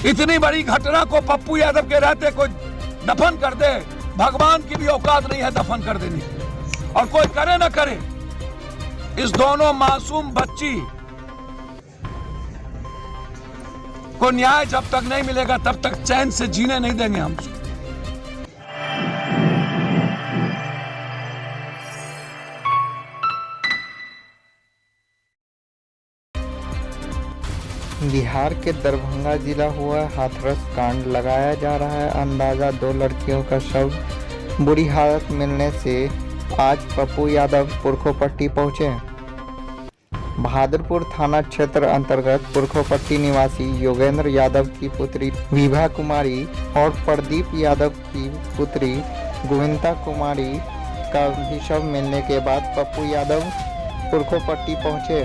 इतनी बड़ी घटना को पप्पू यादव के रहते कोई दफन कर दे, भगवान की भी औकात नहीं है दफन कर देने की। और कोई करे ना करे, इस दोनों मासूम बच्ची को न्याय जब तक नहीं मिलेगा तब तक चैन से जीने नहीं देंगे हम। बिहार के दरभंगा जिला हुआ हाथरस कांड। लगाया जा रहा है अंदाजा 2 लड़कियों का शव बुरी हालत मिलने से आज पप्पू यादव पुरखोपट्टी पहुंचे। बहादुरपुर थाना क्षेत्र अंतर्गत पुरखोपट्टी निवासी योगेंद्र यादव की पुत्री विभा कुमारी और प्रदीप यादव की पुत्री गोविंदा कुमारी का भी शव मिलने के बाद पप्पू यादव पुरखोपट्टी पहुंचे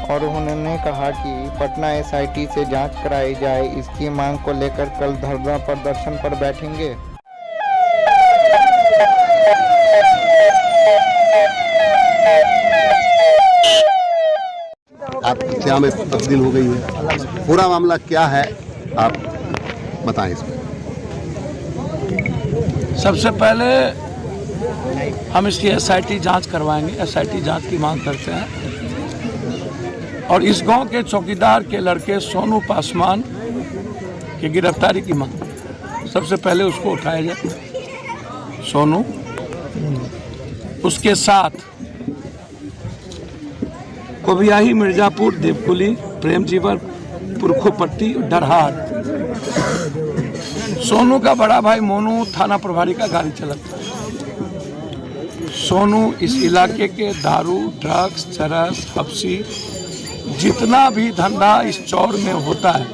और उन्होंने कहा कि पटना एसआईटी से जांच कराई जाए। इसकी मांग को लेकर कल धरना प्रदर्शन पर बैठेंगे। आप क्या में तब्दील हो गई है, पूरा मामला क्या है आप बताएं इसमें। सबसे पहले हम इसकी एसआईटी जांच करवाएंगे। एसआईटी जांच की मांग करते हैं और इस गांव के चौकीदार के लड़के सोनू पासवान की गिरफ्तारी की मांग। सबसे पहले उसको उठाया जाए, सोनू, उसके साथ कोबियाही, मिर्जापुर, देवकुली, प्रेमजीवर, पुरखोपट्टी, डरहार। सोनू का बड़ा भाई मोनू थाना प्रभारी का गाड़ी चलाता है। सोनू इस इलाके के दारू, ड्रग्स, चरस, हफ्सी, जितना भी धंधा इस चौर में होता है।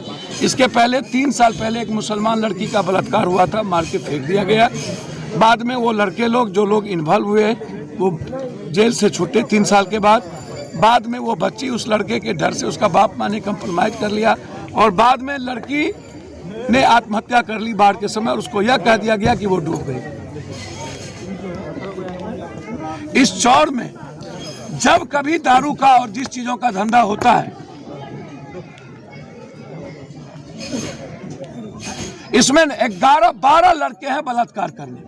इसके पहले 3 साल पहले एक मुसलमान लड़की का बलात्कार हुआ था, मार के फेंक दिया गया। बाद में वो लड़के लोग जो लोग इन्वॉल्व हुए वो जेल से छूटे 3 साल के बाद। बाद में वो बच्ची उस लड़के के डर से उसका बाप माँ ने कंप्रोमाइज कर लिया और बाद में लड़की ने आत्महत्या कर ली बाढ़ के समय और उसको यह कह दिया गया कि वो डूब गई। इस चौर में जब कभी दारू का और जिस चीजों का धंधा होता है, इसमें 11-12 लड़के हैं बलात्कार करने,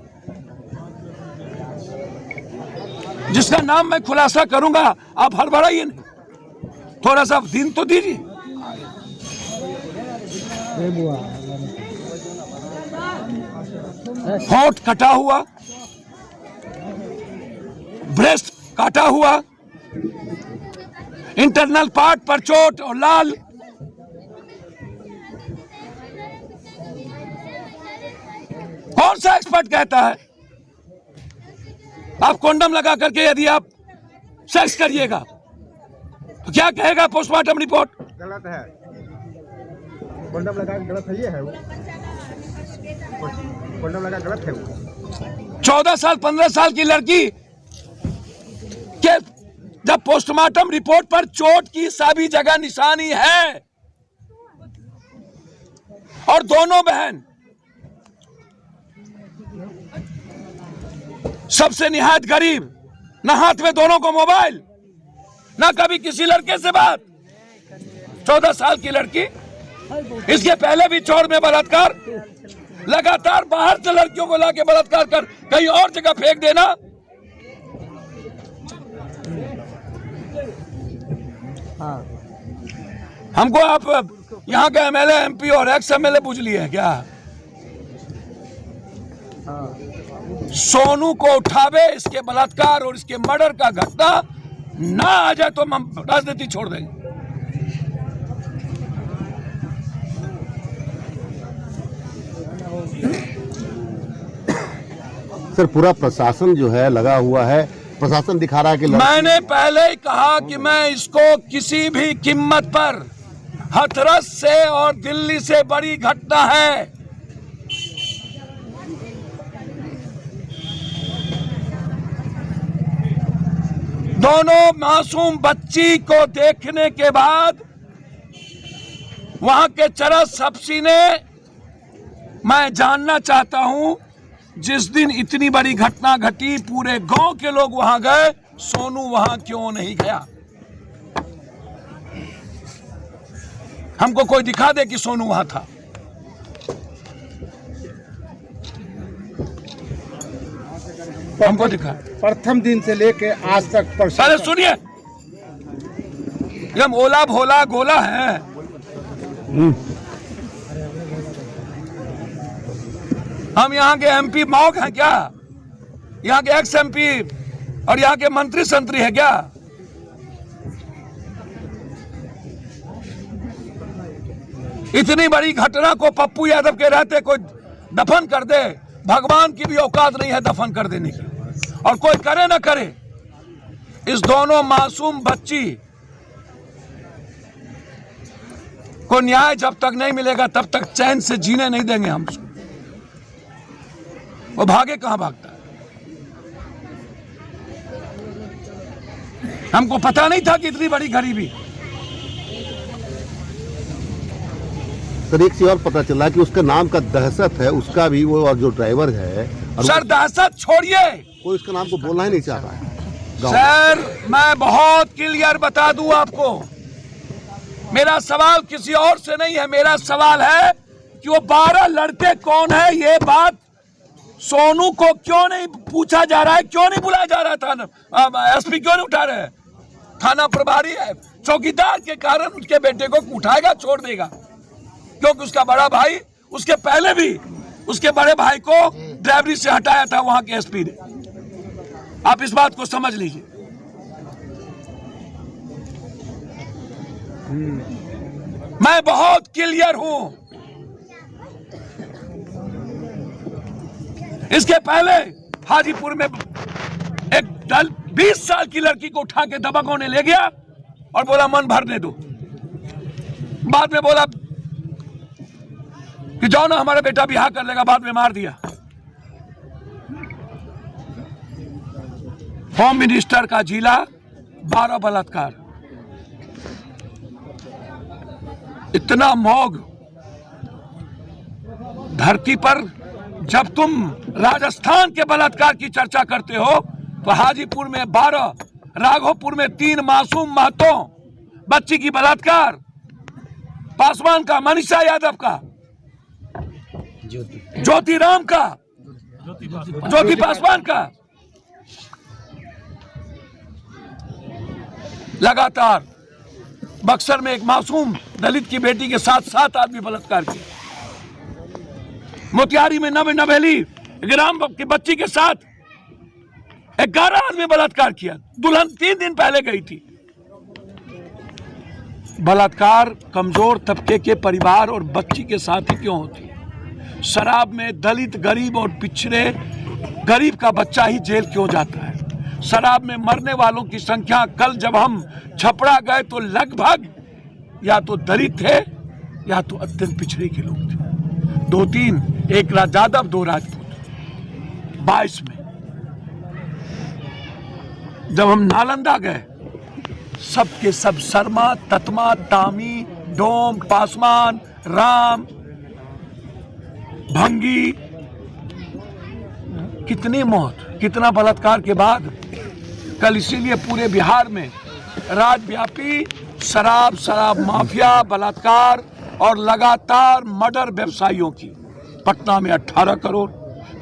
जिसका नाम मैं खुलासा करूंगा। आप हड़बड़ाइए नहीं, थोड़ा सा दिन तो दीजिए। होंठ कटा हुआ, ब्रेस्ट काटा हुआ, इंटरनल पार्ट पर चोट और लाल। कौन सा एक्सपर्ट कहता है आप कंडोम लगा करके यदि आप सेक्स करिएगा तो क्या कहेगा पोस्टमार्टम रिपोर्ट? गलत है, कंडोम लगा गलत है, ये है वो कंडोम लगा गलत है वो। 14 साल 15 साल की लड़की के जब पोस्टमार्टम रिपोर्ट पर चोट की सभी जगह निशानी है और दोनों बहन सबसे निहायत गरीब, ना हाथ में दोनों को मोबाइल, ना कभी किसी लड़के से बात। 14 साल की लड़की, इसके पहले भी चौर में बलात्कार, लगातार बाहर से लड़कियों को लाके बलात्कार कर कहीं और जगह फेंक देना। हमको आप यहाँ के एमएलए, एमपी और एक्स एमएलए पूछ लिए हैं क्या? सोनू को उठावे, इसके बलात्कार और इसके मर्डर का घटना ना आ जाए तो हम राजनीति छोड़ देंगे। सर, पूरा प्रशासन जो है लगा हुआ है, प्रशासन दिखा रहा है कि मैंने पहले ही कहा कि मैं इसको किसी भी कीमत पर, हाथरस से और दिल्ली से बड़ी घटना है, दोनों मासूम बच्ची को देखने के बाद वहां के चरस हफ्सी ने, मैं जानना चाहता हूं, जिस दिन इतनी बड़ी घटना घटी पूरे गांव के लोग वहां गए, सोनू वहां क्यों नहीं गया? हमको कोई दिखा दे कि सोनू वहां था। हमको दिखा। प्रथम दिन से लेके आज तक अरे सुनिए, हम ओला भोला गोला है। हम यहाँ के एमपी मौक हैं क्या? यहाँ के एक्स एमपी और यहाँ के मंत्री संतरी है क्या? इतनी बड़ी घटना को पप्पू यादव के रहते कोई दफन कर दे, भगवान की भी औकात नहीं है दफन कर देने की। और कोई करे ना करे, इस दोनों मासूम बच्ची को न्याय जब तक नहीं मिलेगा तब तक चैन से जीने नहीं देंगे हम। वो भागे कहां भागता है? हमको पता नहीं था कि इतनी बड़ी गरीबी। सर एक चीज और पता चला कि उसका नाम का दहशत है, उसका भी वो और जो ड्राइवर है। सर दहशत छोड़िए, कोई उसका नाम को बोलना ही नहीं चाह रहा है। सर मैं बहुत क्लियर बता दूं आपको, मेरा सवाल किसी और से नहीं है। मेरा सवाल है कि वो 12 लड़के कौन है, ये बात सोनू को क्यों नहीं पूछा जा रहा है? क्यों नहीं बुलाया जा रहा था? एसपी क्यों नहीं उठा रहे? थाना प्रभारी है, चौकीदार के कारण उसके बेटे को उठाएगा, छोड़ देगा, क्योंकि उसका बड़ा भाई उसके पहले भी उसके बड़े भाई को ड्राइवरी से हटाया था वहां के एसपी ने। आप इस बात को समझ लीजिए। मैं बहुत क्लियर हूं। इसके पहले हाजीपुर में एक 20 साल की लड़की को उठा के दबंगों ने ले गया और बोला मन भरने दो। बाद में बोला कि जाओ ना हमारा बेटा बिहार कर लेगा, बाद में मार दिया। होम मिनिस्टर का जिला, 12 बलात्कार। इतना मौग धरती पर। जब तुम राजस्थान के बलात्कार की चर्चा करते हो तो हाजीपुर में 12, राघोपुर में 3 मासूम महतों बच्ची की बलात्कार, पासवान का, मनीषा यादव का, ज्योति राम का, ज्योति पासवान का। लगातार बक्सर में एक मासूम दलित की बेटी के साथ 7 आदमी बलात्कार किए। मोतिहारी में नवेली ग्राम की बच्ची के साथ 11 आदमी बलात्कार किया। दुल्हन 3 दिन पहले गई थी। बलात्कार कमजोर तबके के परिवार और बच्ची के साथ ही क्यों होती है? शराब में दलित, गरीब और पिछड़े गरीब का बच्चा ही जेल क्यों जाता है? शराब में मरने वालों की संख्या, कल जब हम छपरा गए तो लगभग या तो दलित थे या तो अत्यंत पिछड़े के लोग थे। 2-3, एक यादव, 2 राजपूत। 22 में जब हम नालंदा गए, सबके सब शर्मा, ततमा, तामी, डोम, पासवान, राम, भंगी, कितनी मौत, कितना बलात्कार के बाद कल इसीलिए पूरे बिहार में राज्यव्यापी शराब माफिया, बलात्कार और लगातार मर्डर व्यवसायियों की। पटना में 18 करोड़,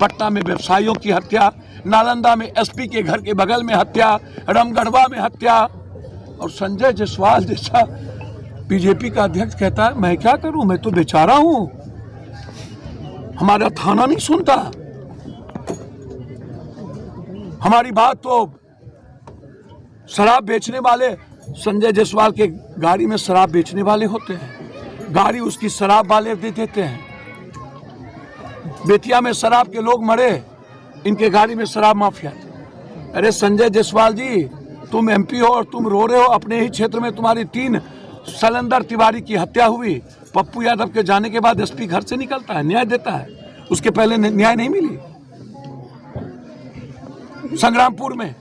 पटना में व्यवसायियों की हत्या, नालंदा में एसपी के घर के बगल में हत्या, रामगढ़वा में हत्या। और संजय जायसवाल जैसा बीजेपी का अध्यक्ष कहता है मैं क्या करूं, मैं तो बेचारा हूं, हमारा थाना नहीं सुनता, हमारी बात तो। शराब बेचने वाले, संजय जायसवाल के गाड़ी में शराब बेचने वाले होते हैं, गाड़ी उसकी शराब वाले दे देते हैं। बेतिया में शराब के लोग मरे, इनके गाड़ी में शराब माफिया। अरे संजय जायसवाल जी, तुम एमपी हो और तुम रो रहे हो, अपने ही क्षेत्र में तुम्हारी 3 शैलेंद्र तिवारी की हत्या हुई। पप्पू यादव के जाने के बाद एसपी घर से निकलता है, न्याय देता है, उसके पहले न्याय नहीं मिली। संग्रामपुर में,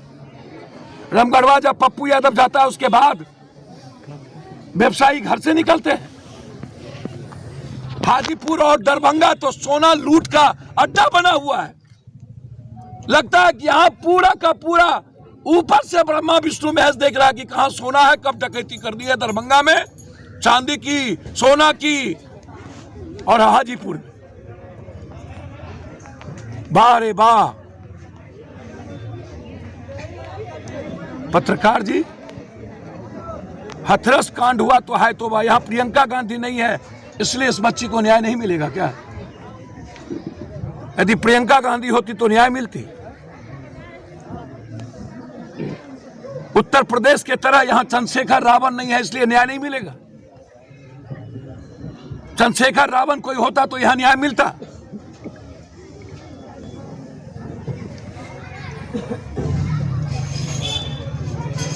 रामगढ़वा जब पप्पू यादव जाता है उसके बाद व्यवसायी घर से निकलते हैं। हाजीपुर और दरभंगा तो सोना लूट का अड्डा बना हुआ है। लगता है कि यहाँ पूरा का पूरा ऊपर से ब्रह्मा विष्णु महज देख रहा है कि कहाँ सोना है, कब डकैती कर दी है दरभंगा में चांदी की, सोना की, और हाजीपुर में। वाह रे वाह। पत्रकार जी, हथरस कांड हुआ तो है तो यहाँ प्रियंका गांधी नहीं है इसलिए इस बच्ची को न्याय नहीं मिलेगा क्या? यदि प्रियंका गांधी होती तो न्याय मिलती। उत्तर प्रदेश के तरह यहां चंद्रशेखर रावण नहीं है इसलिए न्याय नहीं मिलेगा। चंद्रशेखर रावण कोई होता तो यहां न्याय मिलता।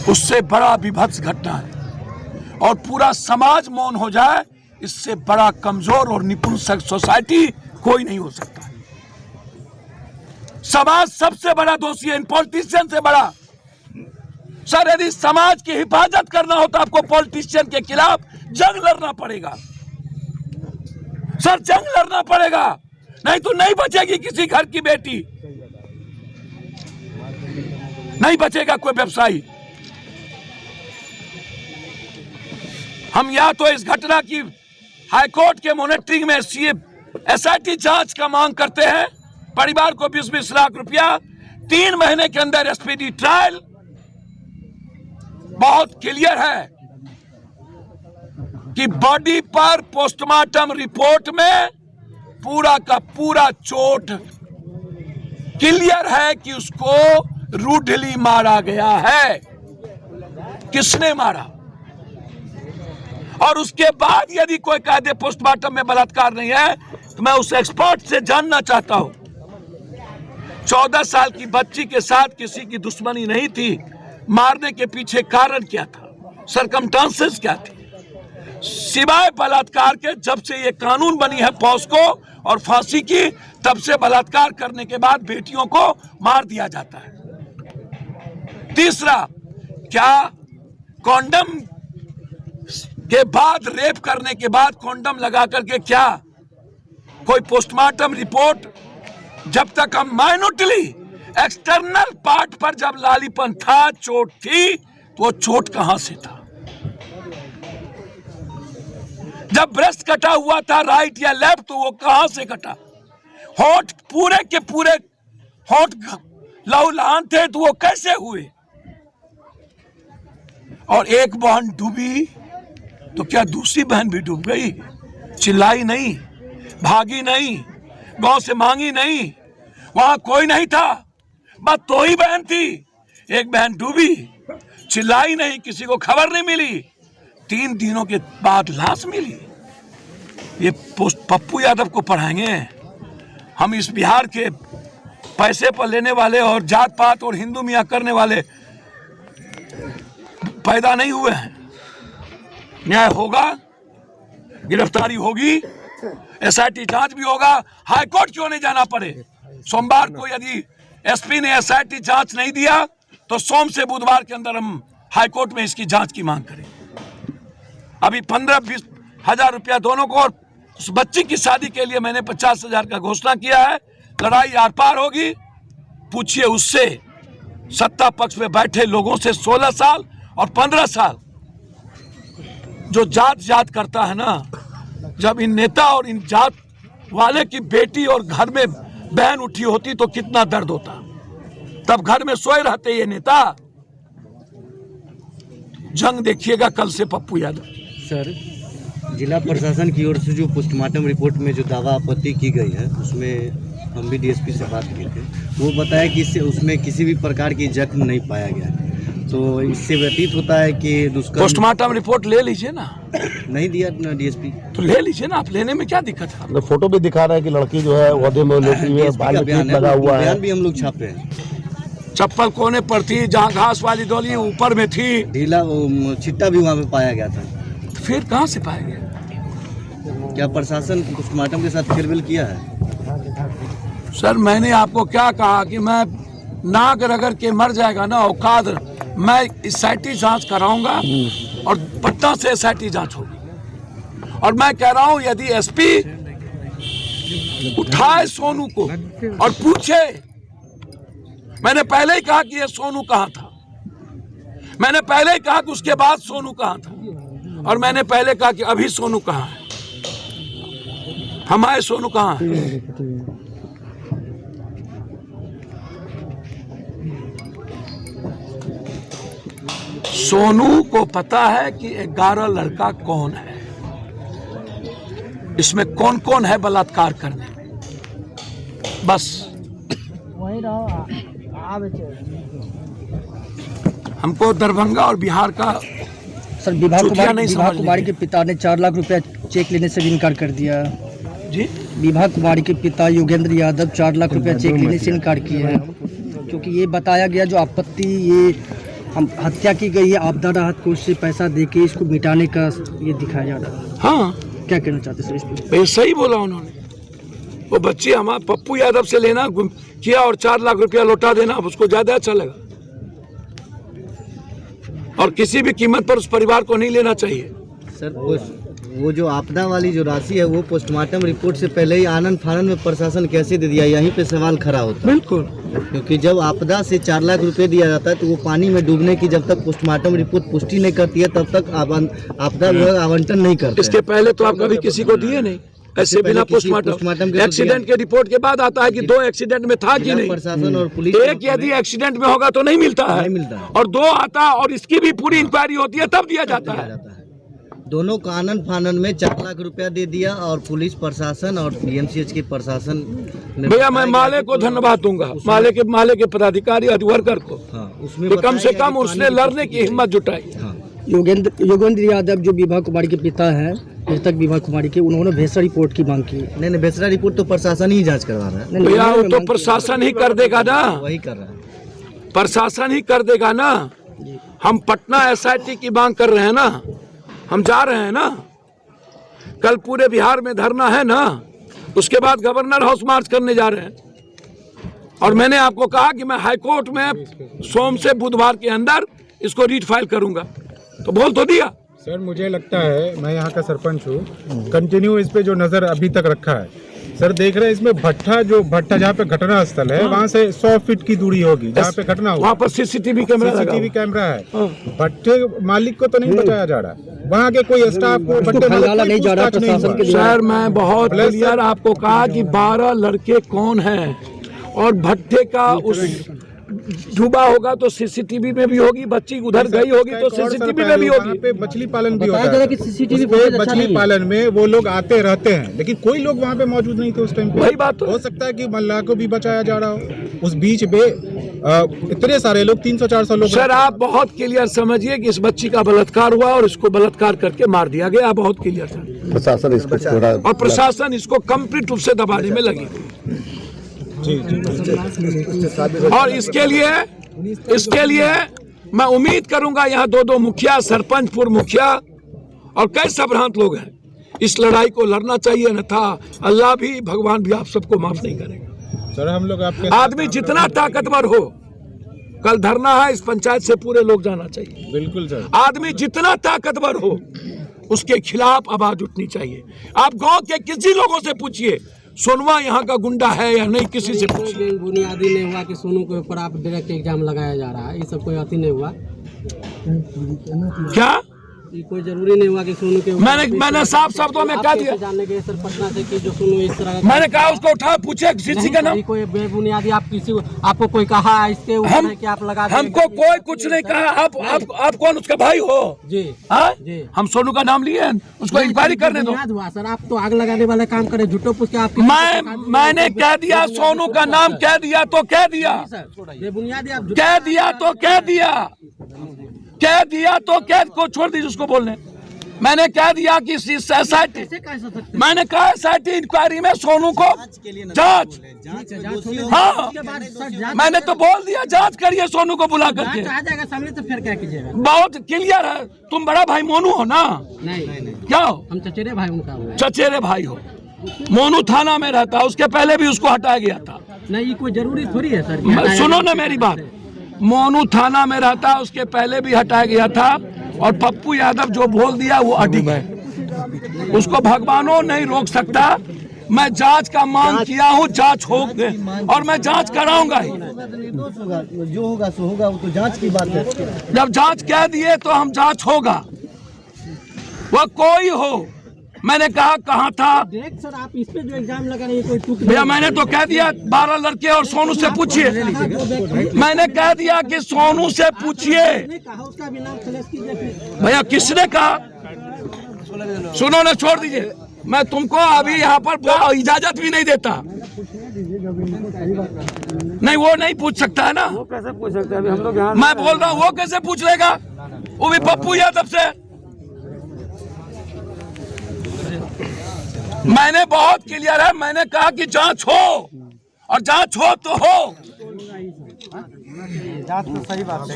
उससे बड़ा विभत्स घटना है और पूरा समाज मौन हो जाए, इससे बड़ा कमजोर और निपुण सोसाइटी कोई नहीं हो सकता। समाज सबसे बड़ा दोषी है इन पॉलिटिशियन से बड़ा। सर, यदि समाज की हिफाजत करना हो तो आपको पॉलिटिशियन के खिलाफ जंग लड़ना पड़ेगा। सर, जंग लड़ना पड़ेगा, नहीं तो नहीं बचेगी किसी घर की बेटी, नहीं बचेगा कोई व्यवसायी। हम या तो इस घटना की हाईकोर्ट के मॉनिटरिंग में एसआईटी जांच का मांग करते हैं, परिवार को 20-20 लाख रुपया, 3 महीने के अंदर एसपीडी ट्रायल। बहुत क्लियर है कि बॉडी पर पोस्टमार्टम रिपोर्ट में पूरा का पूरा चोट क्लियर है कि उसको रूडली मारा गया है। किसने मारा? और उसके बाद यदि कोई कह दे पोस्टमार्टम में बलात्कार नहीं है तो मैं उस एक्सपर्ट से जानना चाहता हूं। 14 साल की बच्ची के साथ किसी की दुश्मनी नहीं थी, मारने के पीछे कारण क्या था, सरकमस्टांसेस क्या थी, सिवाय बलात्कार के। जब से ये कानून बनी है पॉस्को और फांसी की, तब से बलात्कार करने के बाद बेटियों को मार दिया जाता है। तीसरा, क्या कॉन्डम के बाद, रेप करने के बाद कॉन्डम लगा करके क्या कोई पोस्टमार्टम रिपोर्ट, जब तक हम माइन्यूटली एक्सटर्नल पार्ट पर जब लालीपन था, चोट थी, तो वो चोट कहां से था? जब ब्रेस्ट कटा हुआ था राइट या लेफ्ट, तो वो कहां से कटा? होठ पूरे के पूरे होठ लहूलुहान थे तो वो कैसे हुए? और एक बहन डूबी तो क्या दूसरी बहन भी डूब गई? चिल्लाई नहीं, भागी नहीं, गांव से मांगी नहीं, वहां कोई नहीं था, बस दो ही बहन थी। एक बहन डूबी, चिल्लाई नहीं, किसी को खबर नहीं मिली, 3 दिनों के बाद लाश मिली। ये पोस्ट पप्पू यादव को पढ़ाएंगे हम? इस बिहार के पैसे पर लेने वाले और जात पात और हिंदू मियां करने वाले पैदा नहीं हुए हैं। न्याय होगा, गिरफ्तारी होगी, एसआईटी जांच भी होगा। हाईकोर्ट क्यों नहीं जाना पड़े? सोमवार को यदि एसपी ने एसआईटी जांच नहीं दिया तो सोम से बुधवार के अंदर हम हाईकोर्ट में इसकी जांच की मांग करेंगे। अभी 15-20 हजार रुपया दोनों को, और उस बच्ची की शादी के लिए मैंने 50,000 का घोषणा किया है। लड़ाई आर पार होगी, पूछिए उससे, सत्ता पक्ष में बैठे लोगों से। 16 साल और 15 साल जो जात करता है ना, जब इन नेता और इन जात वाले की बेटी और घर में बहन उठी होती तो कितना दर्द होता। तब घर में सोए रहते ये नेता। जंग देखिएगा कल से पप्पू यादव। सर, जिला प्रशासन की ओर से जो पोस्टमार्टम रिपोर्ट में जो दावा आपत्ति की गई है, उसमें हम भी डीएसपी से बात किए थे, वो बताया कि इससे उसमें किसी भी प्रकार की जख्म नहीं पाया गया। तो इससे व्यतीत होता है कि दुष्कर्म। पोस्टमार्टम रिपोर्ट ले लीजिए ना। नहीं दिया डीएसपी तो ले लीजिए ना, आप लेने में क्या दिक्कत है? फोटो भी दिखा रहा है कि लड़की जो है वधे में लेटी हुई है, बाल में टीप लगा हुआ है। बयान भी हम लोग छापे हैं। चप्पल कोने पर थी, जहाँ घास वाली डोली ऊपर में थी, ढीला छिट्टा भी वहाँ पे पाया गया था। तो फिर कहाँ से पाया गया? क्या प्रशासन पोस्टमार्टम के साथ फेरबेल किया है? सर, मैंने आपको क्या कहा कि मैं नाक रगड़ के मर जाएगा ना औकात, मैं एसआईटी जांच कराऊंगा और पटना से एसआईटी जांच होगी। और मैं कह रहा हूं यदि एसपी उठाए सोनू को और पूछे, मैंने पहले ही कहा कि ये सोनू कहां था, मैंने पहले ही कहा कि उसके बाद सोनू कहां था, और मैंने पहले कहा कि अभी सोनू कहाँ है, हमारे सोनू कहाँ है? सोनू को पता है कि 11 लड़का कौन है, इसमें कौन कौन है बलात्कार करने में, बस हमको दरभंगा और बिहार का सर विभा चुतिया नहीं विभा समझ कुमारी लेंगे। के पिता ने 4 लाख रुपया चेक लेने से भी इनकार कर दिया। जी विभा कुमारी के पिता योगेंद्र यादव 4 लाख रुपया चेक लेने से इनकार किए हैं, क्योंकि ये बताया गया जो आपत्ति ये हम हत्या की गई है आपदा राहत कोष से पैसा देके इसको मिटाने का ये दिखाया जा रहा है। हाँ, क्या कहना चाहते सर इस पर? ये सही बोला उन्होंने। वो बच्ची हमारे पप्पू यादव से लेना किया और 4 लाख रुपया लौटा देना, अब उसको ज्यादा अच्छा लगा, और किसी भी कीमत पर उस परिवार को नहीं लेना चाहिए। सर वो जो आपदा वाली जो राशि है वो पोस्टमार्टम रिपोर्ट से पहले ही आनंद फानन में प्रशासन कैसे दे दिया, यहीं पे सवाल खड़ा होता है। बिल्कुल, क्योंकि जब आपदा से 4 लाख रुपए दिया जाता है तो वो पानी में डूबने की जब तक पोस्टमार्टम रिपोर्ट पुष्टि नहीं करती है तब तक आपदा विभाग आवंटन नहीं करता। इसके पहले तो आप कभी किसी को दिए नहीं ऐसे बिना पोस्टमार्टम। एक्सीडेंट के रिपोर्ट के बाद आता है कि 2 एक्सीडेंट में था कि नहीं। प्रशासन और पुलिस एक यदि एक्सीडेंट में होगा तो नहीं मिलता है, नहीं मिलता है। और 2 आता और इसकी भी पूरी इंक्वायरी होती है तब दिया जाता है। दोनों का आनंद फानन में 4 लाख रुपया दे दिया, और पुलिस प्रशासन और पीएमसीएच के प्रशासन ने भैया मैं माले को धन्यवाद दूंगा, माले के पदाधिकारी और वर्कर को, उसमें तो कम से बताया कम गया कि उसने लड़ने की हिम्मत जुटाई। योगेंद्र यादव जो विभा कुमारी के पिता हैं, मृतक विभा कुमारी के, उन्होंने भेसा रिपोर्ट की मांग की। नहीं भेसरा रिपोर्ट तो प्रशासन ही जांच करवा रहा है। भैया वो तो प्रशासन ही कर देगा ना, वही कर रहा है, प्रशासन ही कर देगा ना। हम पटना SIT की मांग कर रहे हैं ना, हम जा रहे हैं ना, कल पूरे बिहार में धरना है ना, उसके बाद गवर्नर हाउस मार्च करने जा रहे हैं। और मैंने आपको कहा कि मैं हाईकोर्ट में सोम से बुधवार के अंदर इसको रीट फाइल करूंगा, तो बोल तो दिया। सर मुझे लगता है, मैं यहाँ का सरपंच हूँ, कंटिन्यू इस पे जो नज़र अभी तक रखा है सर, देख रहे हैं इसमें भट्टा जहाँ पे घटना स्थल है वहाँ से 100 फीट की दूरी होगी जहाँ पे घटना हुआ, वहाँ पर CCTV कैमरा है। भट्टे मालिक को तो नहीं बचाया जा रहा, वहाँ के कोई स्टाफ को भट्टे मालिक नहीं जा रहा प्रशासन के। सर मैं बहुत क्लियर आपको कहा कि 12 लड़के कौन हैं, और भट्टे का उस डूबा होगा तो CCTV में भी होगी, बच्ची उधर गई होगी तो CCTV में भी होगी। पे मछली पालन भी होता है, मछली पालन में वो लोग आते रहते हैं, लेकिन कोई लोग वहाँ पे मौजूद नहीं थे उस टाइम पे। वही बात हो सकता है कि मल्लाह को भी बचाया जा रहा हो उस बीच में। इतने सारे लोग 300-400 लोग। सर आप बहुत क्लियर समझिए कि इस बच्ची का बलात्कार हुआ और इसको बलात्कार करके मार दिया गया, बहुत क्लियर था। प्रशासन इसको थोड़ा, और प्रशासन इसको कंप्लीट रूप से दबाने में लगी। और इसके लिए मैं उम्मीद करूंगा यहाँ 2 मुखिया, सरपंच, पूर्व मुखिया और कई संभ्रांत लोग हैं, इस लड़ाई को लड़ना चाहिए, न था अल्लाह भी भगवान भी आप सबको माफ नहीं करेगा। सर हम लोग आपके आदमी जितना ताकतवर हो, कल धरना है इस पंचायत से पूरे लोग जाना चाहिए। बिल्कुल सर, आदमी जितना ताकतवर हो उसके खिलाफ आवाज उठनी चाहिए। आप गांव के किसी लोगों से पूछिए सोनवा यहाँ का गुंडा है या नहीं, किसी से पूछिए। बुनियादी नहीं हुआ कि सोनू के ऊपर आप डायरेक्ट एग्जाम लगाया जा रहा है, ये सब कोई अति नहीं हुआ। क्या ये कोई जरूरी नहीं हुआ कि सोनू के ऊपर मैंने साफ शब्दों में कह दिया, जानने के सर पटना से कि जो सोनू इस तरह का मैंने कहा उसको उठा पूछे किसी का नाम। कोई बेबुनियादी आप किसी आपको कोई कहा इसके ऊपर है कि आप लगा देंगे? हमको कोई कुछ नहीं कहा। आप कौन उसका भाई हो? जी जी हम सोनू का नाम लिए, उसको इंक्वायरी करने दो। हुआ सर, आप तो आग लगाने वाला काम करे, झूठो पूछ के आप मैंने कह दिया सोनू का नाम कह दिया तो कह दिया, बेबुनियादी आप कह दिया तो कह दिया, कह दिया तो कह को छोड़ दीजिए उसको बोलने। मैंने कह दिया कि SIT, मैंने कहा SIT इंक्वायरी में सोनू को जांच, हाँ मैंने तो बोल दिया जांच करिए सोनू को बुला करके। आ जाएगा सामने तो फिर क्या कीजिएगा? बहुत क्लियर है, तुम बड़ा भाई मोनू हो ना? नहीं क्या हो? हम चचेरे भाई उनका हुआ। चचेरे भाई हो। मोनू थाना में रहता, उसके पहले भी उसको हटाया गया था। नहीं कोई जरूरी थोड़ी है सर, सुनो ना मेरी बात, मोनू थाना में रहता, उसके पहले भी हटाया गया था, और पप्पू यादव जो बोल दिया वो अडिग है, उसको भगवानों नहीं रोक सकता। मैं जांच का मांग किया हूँ, जांच हो और मैं जांच कराऊंगा ही। जो होगा सो होगा, वो तो जांच की बात है। जब जांच कह दिए तो हम जांच होगा। वह कोई हो, मैंने कहा कहाँ था डायरेक्ट सर आप इस पे जो इल्जाम लगा रहे हैं कोई टुक भैया, मैंने तो कह दिया 12 लड़के और सोनू से पूछिए, मैंने कह दिया कि सोनू से पूछिए। कहा उसका भी नाम खलेस कीजिए। भैया किसने कहा? सुनो ना, छोड़ दीजिए, मैं तुमको अभी यहाँ पर इजाजत भी नहीं देता। नहीं, वो नहीं पूछ सकता है ना। वो कैसे पूछ सकता है? अभी हम लोग यहाँ मैं बोल रहा हूँ, वो कैसे पूछ लेगा? वो भी पप्पू यादव से। मैंने बहुत क्लियर है, मैंने कहा कि जांच हो, और जांच हो तो हो, सही बात है।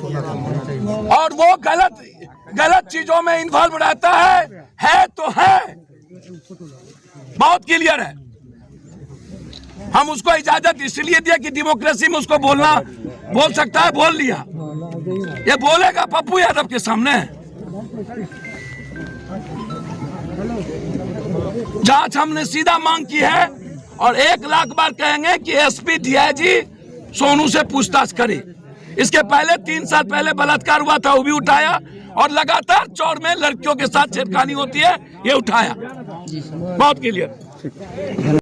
और वो गलत चीजों में इन्वॉल्व रहता है तो है, बहुत क्लियर है। हम उसको इजाजत इसलिए दिया कि डेमोक्रेसी में उसको बोल सकता है, बोल लिया। ये बोलेगा पप्पू यादव के सामने। जांच हमने सीधा मांग की है, और 1 लाख बार कहेंगे कि एसपी डीआईजी सोनू से पूछताछ करे। इसके पहले 3 साल पहले बलात्कार हुआ था, वो भी उठाया, और लगातार चौर में लड़कियों के साथ छेड़खानी होती है, ये उठाया। बहुत क्लियर।